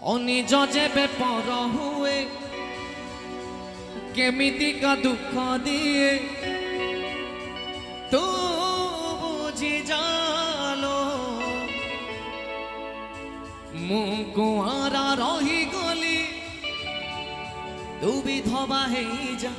अनिज जेबे पर हुए केमिति का दुख दिए तू बुझी जालो मु कुआरा रही गली तू भी धोबा है जा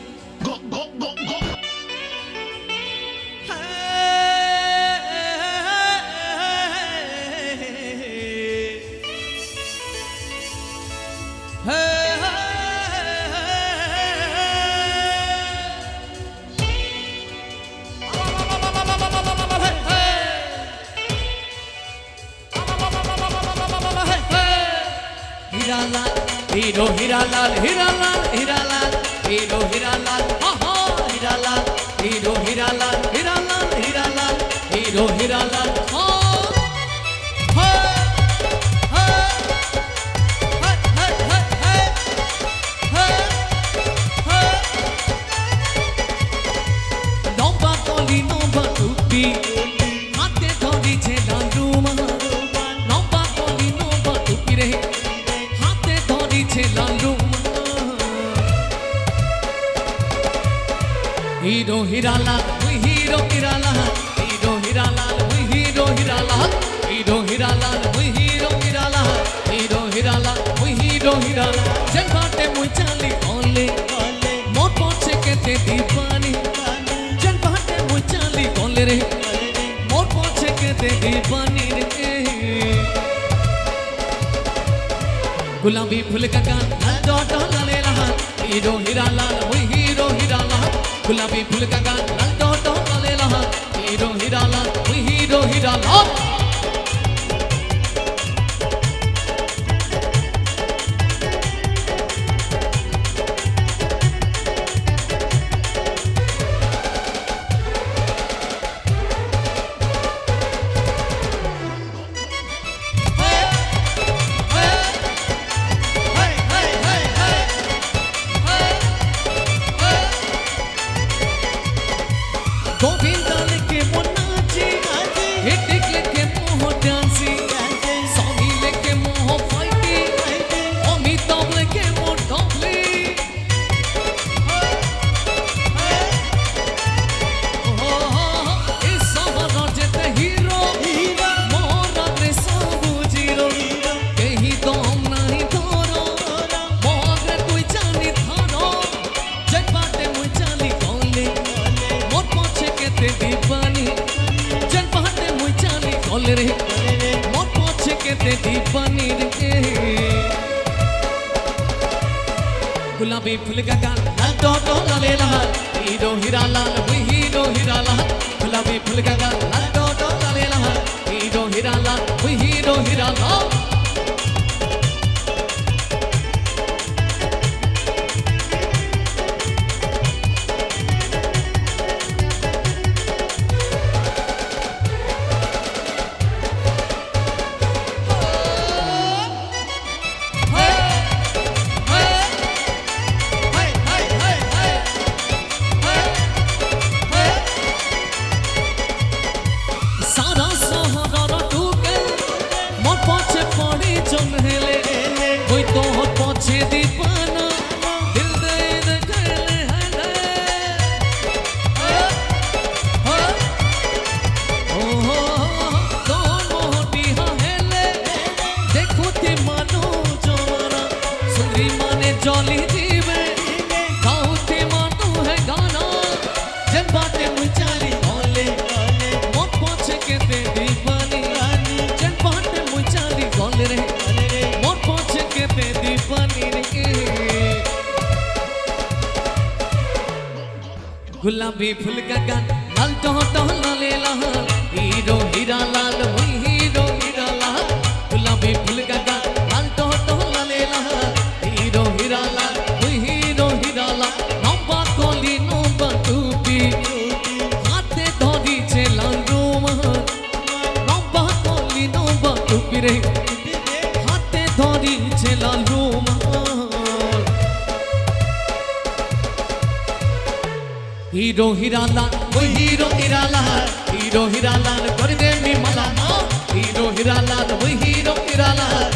हीरो हीरालाल हीरालाल हीरालाल हीरो हीरालाल हा हीरालाल हीरो हीरालाल हीरालाल हीरालाल हीरो हीरालाल नौबा कली नौबा टूपी हाथे धरी छे लालू नौबा कली नौबा टूपी रे hero Hiralal hero Hiralal hero Hiralal hero Hiralal hero Hiralal hero Hiralal hero Hiralal hero Hiralal जन बाटे मुई चाली ओले मोर पछे केते दीवानी जन बाटे मुई चाली ओले रे मोर पछे केते दीवानी रे गुलाबी फूल का कान डॉट लाले लहा हीरो हीरालाल हीरो हीरालाल गुलाबी फूल का कान डॉट लाले लहा हीरो हीरालाल हीरो हीरालाल गोविंदा लेके मोनाची हिट लेके मोह डांसी सोनी लेके मोह फाइटी अमिताभ लेके मोह डबली इस सहर जेते हीरो मोरा रे सब जीरो कहीं तो हम नहीं धरो मोरे कोई जानी धरो जब बाटे मुई चाली ओले दीवानी जन बाटे मुई चाली ओले रे मोर पछे केते दीवानी रे गुलाबी फूल का कान डॉट लाले लहा हीरो हीरालाल हीरो हीरालाल गुलाबी फूल का कान डॉट लाले लहा हीरो हीरालाल हीरो हीरालाल सारा सहरा टूके मोर पछे पड़ी चमहेले कोई तो पछे दीवाना दिल दे दे गले हले ओ हो तो मोहटी हेले देखो ते मानो जवाना सुंदरी माने जली जीवे गाऊ ते मानो है गाना जब बाटे मुई चाली ओले मोर पछे केते दीवानी जन बाटे मुई चाली ओले रे मोर पछे केते दीवानी रे गुलाबी फूल का कान लाल टॉट लाले लहा हीरो हीरालाल हीरो हीरालाल गुलाबी फूल का कान लाल टॉट लाले लहा हीरो हीरालाल हीरो हीरालाल नौबा कली नौबा टूपी हाथे धरी छे लालू नौबा कली नौबा टूपी रे हाथे धरी छे Lalu hero Hiralal hero Hiralal hero Hiralal कर दे मी मला हीरो हीरालाल हीरो हीरालाल